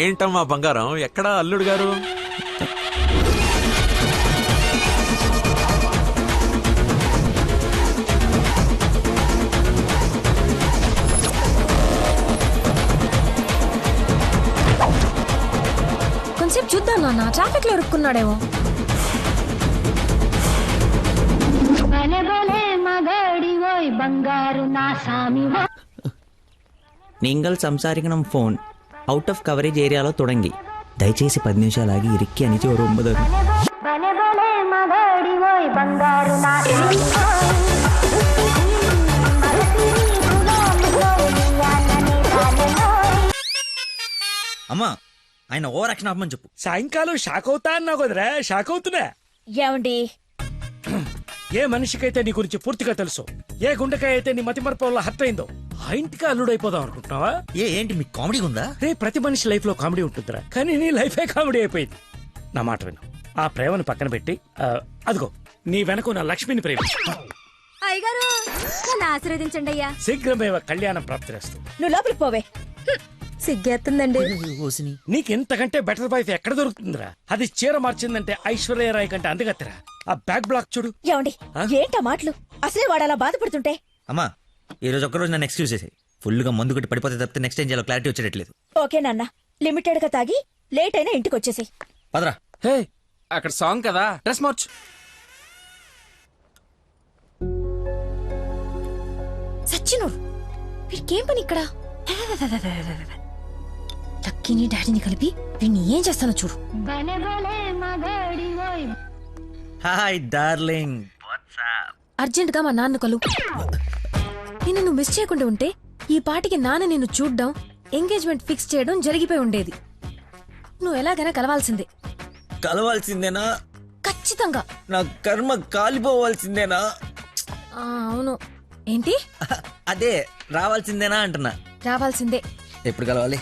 ఏంటమ్మా బంగారం, ఎక్కడా అల్లుడు గారు? కొంచెం చూద్దాం నాన్న, ట్రాఫిక్ లో ఇరుక్కున్నాడేమో. നിങ്ങൾ സംസാരിക്കണം ഫോൺ ഔട്ട് ഓഫ് കവറേജ് ഏരിയలో തുടങ്ങി దయచేసి 10 నిమిషాలు ఆగి ఇరికి అని ఒక 9 అమ్మా ఆయన ఓవర్ యాక్షన్ ఆపమని చెప్పు. సాయంకాలం షాక్ అవుతా అన్నావు కదరా, షాక్ అవుతున్నా. ఏమండి, ఏ మనిషికైతే నీ గురించి పూర్తిగా తెలుసు, ఏ గుండెకాయ అయితే నీ మతి మరపు వల్ల హర్ట్ అయిందో ఆ ఇంటికి అల్లుడైపోదాం అనుకుంటున్నావా? ఏంటి మీకు కామెడీ ఉందా? రే, ప్రతి మనిషి లైఫ్ లో కామెడీ ఉంటుందిరా, కానీ నీ లైఫే కామెడీ అయిపోయింది. నా మాట విను, ఆ ప్రేమను పక్కన పెట్టి అదిగో నీ వెనక నా లక్ష్మిని ప్రేమ. అయ్యగారు నన్ను ఆశీర్వదించండి అయ్యా. శీఘ్రమేవ కళ్యాణం ప్రాప్తిరేస్తూ. నువ్వు లోపలికి పోవే. సిగ్గేస్తుందండి. నీకెంతకంటే బెటర్ వైఫ్ ఎక్కడ దొరుకుతుందిరా? అది చీర మార్చిందంటే ఐశ్వర్యరాయ్ కంటే అందుగత్తరా. ఆ బ్యాక్ బ్లాక్ చూడు. ఏమండి, ఏంటా మాటలు? అసలే వాడు అలా బాధపడుతుంటే. అమ్మా ఈ రోజు ఒక్కరోజు నన్ను ఎక్స్క్యూజ్ చేసి ఫుల్ గా మందు కొట్టి పడిపోతే తప్పితే నెక్స్ట్ టైం చాలా క్లారిటీ వచ్చేటట్లేదు. ఓకే నాన్న, లిమిటెడ్ గా తాగి లేట్ అయినా ఇంటికి వచ్చేసి. పదరా. హే, అక్కడ సాంగ్ కదా, డ్రెస్ మార్చ్. సచ్చినోడు, వీడికేం పని ఇక్కడ? లక్కీని డాడీని కలిపి వీడిని ఏం చేస్తానో చూడు. Hi darling. అర్జెంట్ గా మా నాన్న కలు. నిన్ను నువ్వు మిస్ చేయకుండా ఉంటే ఈ పాటికి నాన్న నిన్ను చూడ్డం, ఎంగేజ్మెంట్ ఫిక్స్ చేయడం జరిగిపోయి ఉండేది. నువ్వు ఎలాగైనా కలవాల్సిందే. కలవాల్సిందేనా? ఖచ్చితంగా. నా కర్మ కాలిపోవాల్సిందేనా? అవును. ఏంటి? అదే రావాల్సిందేనా అంటున్నా. రావాల్సిందే. ఎప్పుడు కలవాలి?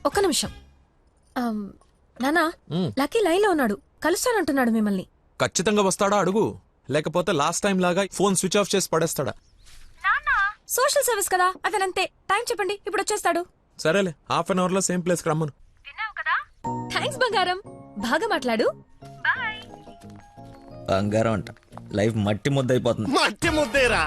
ఒక్క నిమిషం. నానా, లక్కీ లైన్ లో ఉన్నాడు, కలుస్తానంటున్నాడు మిమ్మల్ని. ఖచ్చితంగా వస్తాడా అడుగు, లేకపోతే లాస్ట్ టైం లాగా ఫోన్ స్విచ్ ఆఫ్ చేసి పడేస్తాడా? సోషల్ సర్వీస్ కదా, అతనంతే. టైం చెప్పండి, ఇప్పుడు వచ్చేస్తాడు. సరేలే, హాఫ్ అన్ అవర్ లో సేమ్ ప్లేస్ కి రమ్మను. థ్యాంక్స్ బంగారం, బాగా మాట్లాడు. బంగారం అంట, లైఫ్ మట్టి ముద్ద అయిపోతుంది. మట్టి ముద్దేరా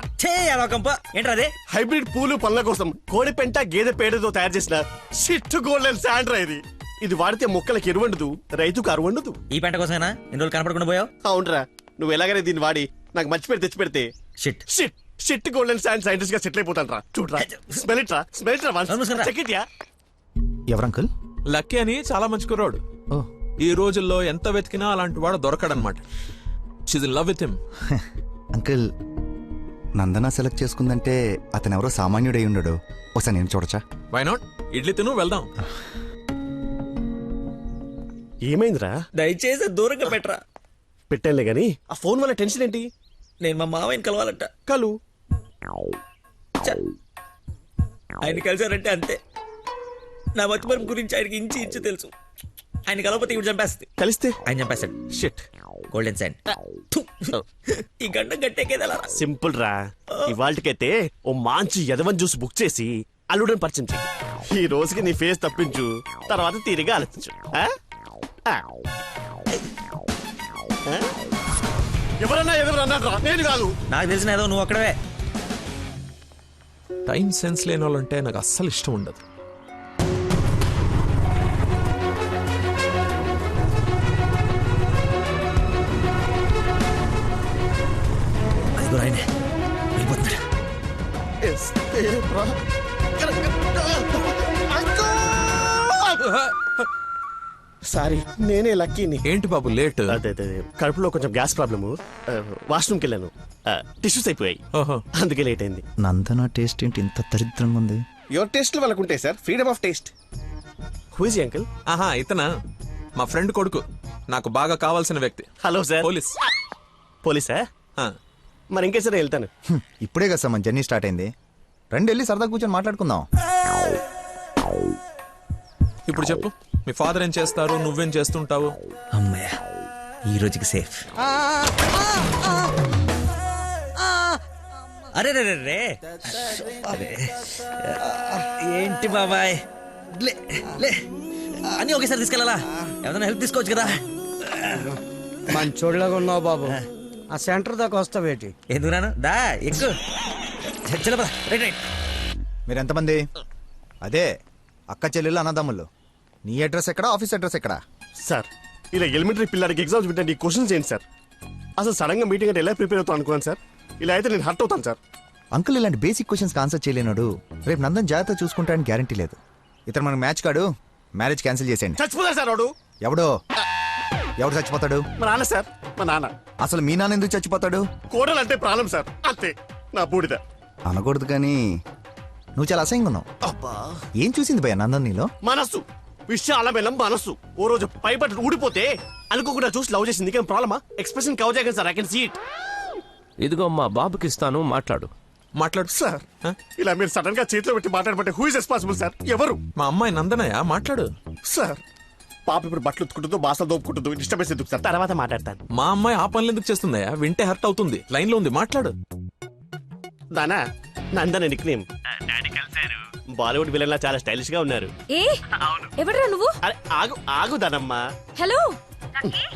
ఏంట్రా అదే? హైబ్రిడ్ పూలు పళ్ళ కోసం కోడి పెంట గేదె పేడతో తయారు చేసిన షిట్ గోల్డెన్ శాండ్రా ఇది. ఇది వాడితే మొక్కలకి ఎరువండదు, రైతుకు అరువండదు. ఈ పెంట కోసమేనా ఇన్ని రోజులు కనపడకుండా పోయావు? అవునరా, నువ్వు ఎలాగైనా దీన్ని వాడి నాకు మంచి పేరు తెచ్చి పెడితే shit shit shit golden sand scientist గా సెటిల్ అయిపోతాను రా. చూడరా, స్మెల్ ఇట్ రా, స్మెల్ ఇట్ రా, చెక్ ఇట్ యా. ఎవరంకుల్? లక్కీ అని చాలా మంచి కుర్రాడు. ఈ రోజుల్లో ఎంత వెతికినా అలాంటి వాడు దొరకడనమాట. She's in love with him. Uncle, Nandana select చేసుకుందంటే అతను ఎవరో సామాన్యుడై ఉండడు. ఒకసారి నేను చూడచ్చా? Why not? ఇడ్లీ తిను, వెళ్దాం. ఏమైందిరా? దయచేసి దూరంగా పెట్టరా. పెట్టానులే గాని ఆ ఫోన్ వల్ల టెన్షన్ ఏంటి? నేను మా మావయ్యని కలవాలంట. కలు ఆయన కలిసారంటే అంతే. నా మతిమరుపు గురించి ఆయనకి ఇంచి ఇంచు తెలుసు. ఆయన కలవకపోతే ఇవి చంపేస్తుంది. కలిస్తే ఆయన చంపేస్తాడు. Shit golden sand. ఈ గంట గట్టేకేదా? సింపుల్ రా. ఇవాళకైతే ఓ మంచి యదవన్ జ్యూస్ బుక్ చేసి అల్లుడని పరిచయం చెయ్యి. ఈ రోజుకి నీ ఫేస్ తప్పించు, తర్వాత తీరిగా ఆలోచించు. ఎవరన్నా ఎదురన్నారా? నేను కాదు. నాకు తెలిసిన ఏదో నువ్వు అక్కడవే. టైం సెన్స్ లేని వాళ్ళంటే నాకు అస్సలు ఇష్టం ఉండదు. సారీ, నేనే లక్కీని. ఏంటి బాబు లేట్? అదే కడుపులో కొంచెం గ్యాస్ ప్రాబ్లము, వాష్రూమ్కి వెళ్ళాను, టిష్యూస్ అయిపోయాయి, అందుకే లేట్ అయింది. నందన టేస్ట్ ఏంటి ఇంత దరిద్రంగా ఉంది? యువర్ టేస్ట్ వాళ్ళకు ఉంటాయి sir, freedom of taste. Who is uncle? ఆహా, ఇతనా మా ఫ్రెండ్ కొడుకు, నాకు బాగా కావాల్సిన వ్యక్తి. Hello sir. పోలీస్. పోలీసా? మరి ఇంకే సరే వెళ్తాను. ఇప్పుడే కదా సార్ మన జర్నీ స్టార్ట్ అయింది. రండి వెళ్ళి సరదా కూర్చొని మాట్లాడుకుందాం. ఇప్పుడు చెప్పు, మీ ఫాదర్ ఏం చేస్తారు, నువ్వేం చేస్తుంటావు? అమ్మయ్య, ఈ రోజుకి సేఫ్. అరే రే రే, ఏంటి బాబాయ్ లే లే అన్నీ ఒకేసారి తీసుకెళ్ళాలా ఏదైనా హెల్ప్ తీసుకోవచ్చు కదా. మంచోళ్ళగా ఉన్నావు బాబు. ఆ సెంటర్ దాకా వస్తావేటి? ఎందుకు రాను దా ఎక్కు చల్లబా. Right right. మీరు ఎంతమంది? అదే అక్క చెల్లెలు అన్నదమ్ములు. నీ అడ్రస్ ఎక్కడ, ఆఫీస్ అడ్రస్ ఎక్కడ? సార్ ఇలా ఎలిమెంటరీ పిల్లలకి ఎగ్జామ్స్ పెట్టండి క్వశ్చన్స్ ఏంటి సార్? అసలు సడన్ గా మీటింగ్ అంటే ఎలా ప్రిపేర్ అవుతాను అనుకున్నాను సార్. ఇలా అయితే నేను హర్ట్ అవుతాను సార్. అంకుల్ ఇలాంటి బేసిక్ క్వశ్చన్స్ ఆన్సర్ చేయలేనాడు. రేపు నందన్ జాగ్రత్త చూసుకుంటాడని గ్యారంటీ లేదు. ఇతను మనకు మ్యాచ్ కాడు. మ్యారేజ్ క్యాన్సిల్ చేసేయండి. చచ్చిపోతారు సార్ వాడు. ఎవడు చచ్చిపోతాడు? మా నాన్న సార్, మా నాన్న. అసలు మీ నాన్న ఎందుకు చచ్చిపోతాడు? కోడలు అంటే ప్రాణం సార్, అంతే. నా బూడిద. అనకూడదు కానీ నువ్వు చాలా అసహ్యంగా ఉన్నావు. అబ్బా ఏం చూసింది భయ్య నందన్ నీలో? మనస్సు విషయాల బెల్లం మనస్సు. ఓ రోజు పైపట్టు ఊడిపోతే అనుకోకుండా చూసి లవ్ చేసింది. ఏం ప్రాబ్లమా? ఎక్స్ప్రెషన్ కవర్ చేయగలను sir. I can see it. ఇదిగో మా బాబుకి ఇస్తాను, మాట్లాడు. మాట్లాడు సార్ ఇలా మీరు సడన్ గా చేతిలో పెట్టి మాట్లాడబట్టే హూ ఇస్ రెస్పాన్సిబుల్ సార్? ఎవరు? మా అమ్మాయి నందనయ్య, మాట్లాడు. సార్ పాప ఇప్పుడు బట్టలు ఉత్తుకుంటుందో బాసలు దోపుకుంటుందో డిస్టర్బెన్స్ ఎందుకు సార్? తర్వాత మాట్లాడతాను. మా అమ్మాయి ఆ పనులు ఎందుకు చేస్తుందయ్యా? వింటే హర్ట్ అవుతుంది. లైన్ లో ఉంది, మాట్లాడు. దానా నందన నిక్ నేమ్. డాడీ కలిశారు. బాలీవుడ్ విలన్ లా చాలా స్టైలిష్ గా ఉన్నారు. ఏ ఎవడ్రా నువ్వు? అరే ఆగు ఆగు దానమ్మా. Hello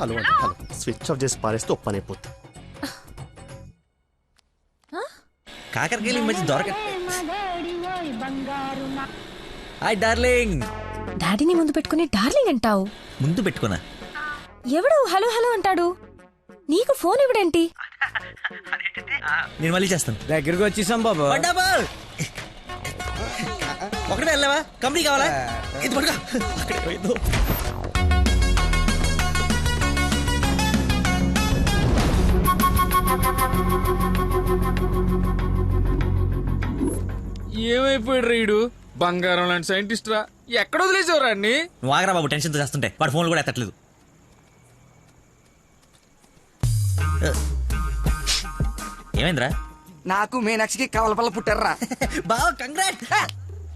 hello hello. Switch off చేసి పారేస్తే ఒప్పనైపోతుంది. కాకరకాయలు ఈ మధ్య దొరక. Hi darling. డాడీని ముందు పెట్టుకుని డార్లింగ్ అంటావు? ముందు పెట్టుకున్నా. ఎవడు హలో హలో అంటాడు? నీకు ఫోన్ ఇవ్వడేంటి? నేను మళ్ళీ చేస్తాను. దగ్గరికి వచ్చేసాం బాబు. ఒకటే వెళ్ళావా? కంపెనీ కావాలా? ఇది పడుకో. అక్కడికి పోయిందో. ఏమైపోయాడు రీడు? బంగారం లాంటి సైంటిస్ట్ రా. ఎక్కడ వదిలేసేవరా అన్ని? నువ్వు ఆగరా బాబు, టెన్షన్తో చేస్తుంటే. వాడు ఫోన్లు కూడా ఎత్తట్లేదు. ఏమైందిరా? నాకు మీనాక్షికి కవలపల్ల పుట్టారా? బావ కంగ్రాట్.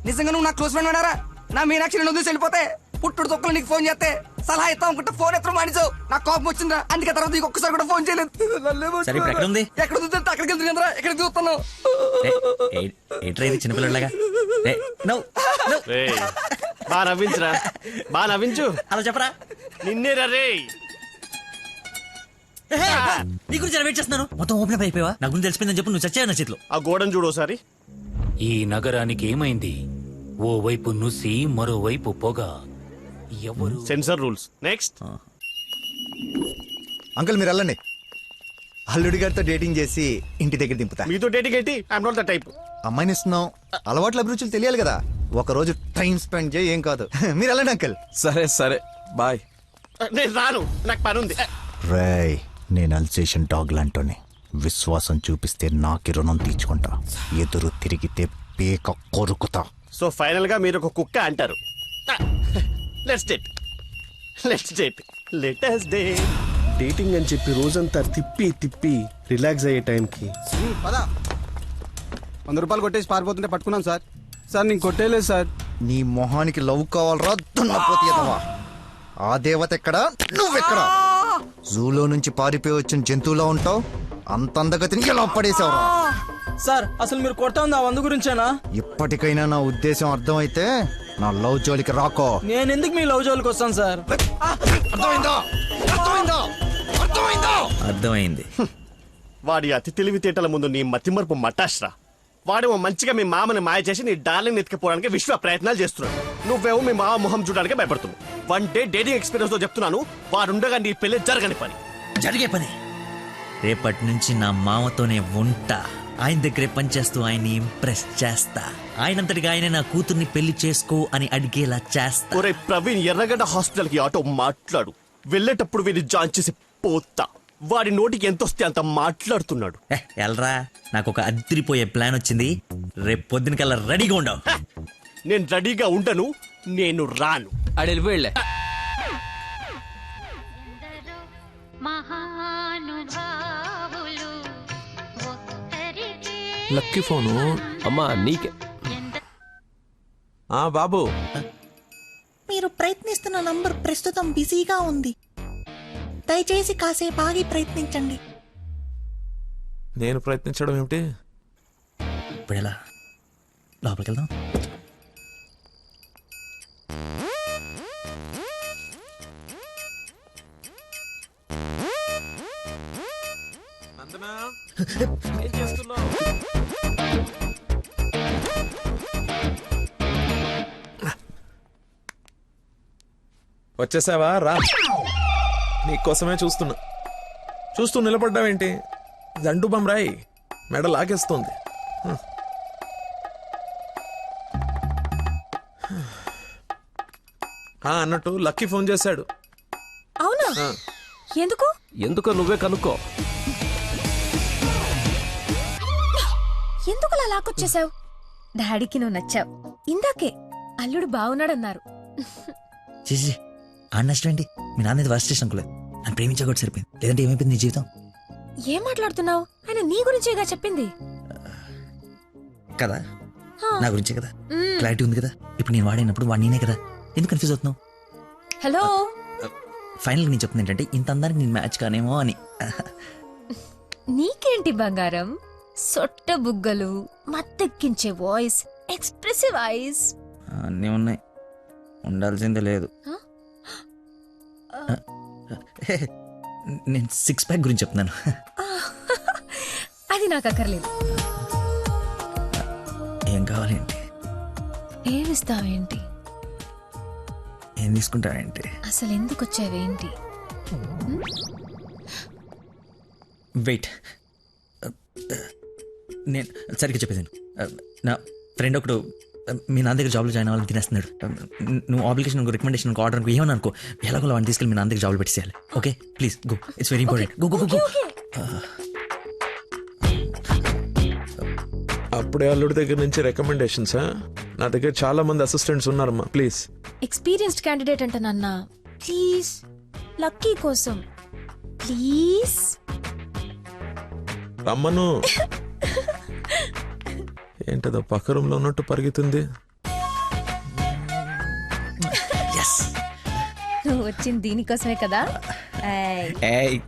నిజంగా నువ్వు నా క్లోజ్ ఫ్రెండ్ ఉన్నారా? నా మీనాక్షి నేను వదిలేసి వెళ్ళిపోతే పుట్టుడు తొక్కలు నీకు ఫోన్ చేస్తే సలహా ఇస్తాం అనుకుంటే ఫోన్ ఎత్తడం మానేసావు. నాకు కోపం వచ్చిందా, అందుకే తర్వాత నీకు ఒక్కసారి కూడా ఫోన్ చేయలేదు. సరే ఇప్పుడు ఎక్కడ ఉంది? ఎక్కడ ఉంది? అక్కడికి వెళ్తుంది కదరా, ఎక్కడ చూస్తున్నావు? ఏంట్రా ఇది చిన్నపిల్లలాగా? బా నవ్వించురా, బా నవ్వించు. అలా చెప్పరా. నిన్నేరా రే. నీ గురించి వెయిట్ చేస్తున్నాను. మొత్తం ఓపెన్ అప్ అయిపోయావా? నా గురించి తెలిసిపోయిందని చెప్పు. నువ్వు చచ్చావు నా చేతిలో. ఆ గోడను చూడు ఒకసారి. ఈ నగరానికి ఏమైంది? ఓవైపు నుసి, మరోవైపు పొగ. ఎవరు? Sensor rules. నెక్స్ట్. అంకుల్ మీరు వెళ్ళండి. అల్లుడి గారితో డేటింగ్ చేసి ఇంటి దగ్గర దింపుతా. మీతో డేటింగ్ ఏంటి? I'm not the type. అమ్మాయిని ఇస్తున్నాం, అలవాట్ల అభిరుచులు తెలియాలి కదా. ఒక రోజు టైం స్పెండ్ చేయి, ఏం కాదు. మీరు వెళ్ళండి అంకుల్. సరే సరే బాయ్. నేను రాను, నాకు పని ఉంది. రేయ్, నేను అల్సేషన్ డాగ్ లాంటోని. విశ్వాసం చూపిస్తే నాకి రుణం తీర్చుకుంటా, ఎదురు తిరిగితే పేక కొరుకుతా. సో ఫైనల్ గా మీరు ఒక కుక్క అంటారు. Let's date, let's date, let us date. Dating అని చెప్పి రోజంతా తిప్పి తిప్పి రిలాక్స్ అయ్యే టైంకి 100 రూపాయలు కొట్టేసి పారిపోతుంటే పట్టుకున్నాం సార్. సార్ నేను కొట్టేయలేదు సార్. నీ మొహానికి లవ్ కావాలరా దున్నపోతు ఎదవా? ఆ దేవత ఎక్కడా, నువ్వెక్కడా? జూలో నుంచి పారిపోయి వచ్చిన జంతువులో ఉంటావు. అంత అందగతిని ఎలా పడేసావురా? సార్ అసలు మీరు కొడతా ఉంది ఆ 100 గురించేనా? ఇప్పటికైనా నా ఉద్దేశం అర్థమైతే నా లవ్ జోలికి రాకో. నేను ఎందుకు మీ లవ్ జోలికి వస్తాను సార్? అర్థమైందా? అర్థమైందా? అర్థమైందా? అర్థమైంది. వాడి అతి తెలివితేటల ముందు నీ మతిమరుపు మటాష్రా. వాడేమో మంచిగా మీ మామని మాయ చేసి నీ డార్లింగ్ ఎత్తుకుపోవడానికి విశ్వ ప్రయత్నాలు చేస్తున్నాడు. నువ్వేమో మీ మామ మొహం చూడడానికి భయపడుతున్నావు. 1 డే డేటింగ్ ఎక్స్పీరియన్స్ తో చెప్తున్నాను, వాడుండగా నీ పెళ్లి జరగని పని. జరిగే పని. రేపటి నుంచి నా మామతోనే ఉంటా. ఆయన దగ్గరే పనిచేస్తూ ఆయన్ని ఇంప్రెస్ చేస్తా. ఆయనంతటిగా ఆయన నా కూతుర్ని పెళ్లి చేసుకో అని అడిగేలా చేస్తా. ఒరే ప్రవీణ్, ఎర్రగడ్డ హాస్పిటల్ కి ఆటో మాట్లాడు. వెళ్ళేటప్పుడు వీడిని జాయిన్ చేసి పోతా. వాడి నోటికి ఎంత వస్తే అంత మాట్లాడుతున్నాడు. ఎల్రా, నాకు ఒక అదిరిపోయే ప్లాన్ వచ్చింది. రేపు పొద్దున కల్లా రెడీగా ఉండవు. నేను రెడీగా ఉండను, నేను రాను. ఆడు వెళ్ళిపోయిలే. Lucky phone. అమ్మా నీకే. ఆ బాబు, మీరు ప్రయత్నిస్తున్న నంబర్ ప్రస్తుతం బిజీగా ఉంది. దయచేసి కాసేపు ఆగి ప్రయత్నించండి. నేను ప్రయత్నించడం ఏమిటి? ఇప్పుడు ఎలా? లోపలికి వెళ్దాం. ఏం చేస్తున్నావు? వచ్చేసావా? రా, నీకోసమే చూస్తున్నా. చూస్తూ నిలబడ్డావేంటి? దండు బమ్రాయి మెడ లాగేస్తోంది. అన్నట్టు లక్కీ ఫోన్ చేశాడు. అవునా? ఎందుకు? ఎందుకో నువ్వే కనుక్కో. ఎందుకు అలా లాక్కొచ్చేసావు? డాడీకి నువ్వు నచ్చావు. ఇందాకే అల్లుడు బాగున్నాడన్నారు. చేసి ఆ నష్టం ఏంటి? మీ నాన్న వర్స్ట్ స్టేషన్ అనుకోలేదు. నన్ను ప్రేమించా కూడా సరిపోయింది. లేదంటే ఏమైపోయింది నీ జీవితం? ఏం మాట్లాడుతున్నావు? ఆయన నీ గురించేగా చెప్పింది. కదా, నా గురించే కదా. క్లారిటీ ఉంది కదా. ఇప్పుడు నేను వాడినప్పుడు వాడు నేనే కదా. ఎందుకు కన్ఫ్యూజ్ అవుతున్నావు? హలో, ఫైనల్ నేను చెప్తుంది ఏంటంటే ఇంత అందానికి నేను మ్యాచ్ కానేమో అని. నీకేంటి బంగారం? సొట్ట బుగ్గలు, మత్తెక్కించే వాయిస్, ఎక్స్ప్రెసివ్ ఐస్ అన్నీ ఉన్నాయి, ఉండాల్సిందే లేదు. నేను 6 ప్యాక్ గురించి చెప్తున్నాను. అది నాకు అక్కర్లేదు. ఏం కావాలేంటి? ఏమిస్తావేంటి? ఏం తీసుకుంటావేంటి? అసలు ఎందుకు వచ్చావేంటి? వెయిట్, నేను సరిగ్గా చెప్పేసాను. నా ఫ్రెండ్ ఒకడు మీ నాన్న దగ్గర జాబ్లో జాయిన్ అవ్వాలని తినేస్తున్నాడు. నువ్వు అప్లికేషన్ రికమెండేషన్ ఆర్డర్ అనుకో, ఏమని అనుకో, ఎలాగో వాడిని తీసుకెళ్ళి మీ నాన్న దగ్గర జాబ్లో పెట్టేసేయాలి. Okay please go, it's very important. Go go go. అప్పుడే అల్లుడి దగ్గర నుంచి రికమెండేషన్స్? నా దగ్గర చాలా మంది అసిస్టెంట్స్ ఉన్నారమ్మా, ప్లీజ్. ఎక్స్పీరియన్స్డ్ క్యాండిడేట్ అంట నాన్న. ప్లీజ్, లక్కీ కోసం ప్లీజ్ రమ్మను. ఏంటదో పక్క రూమ్ లో ఉన్నట్టు పరిగెత్తుంది. నువ్వు వచ్చింది దీనికోసమే కదా. లక్కీ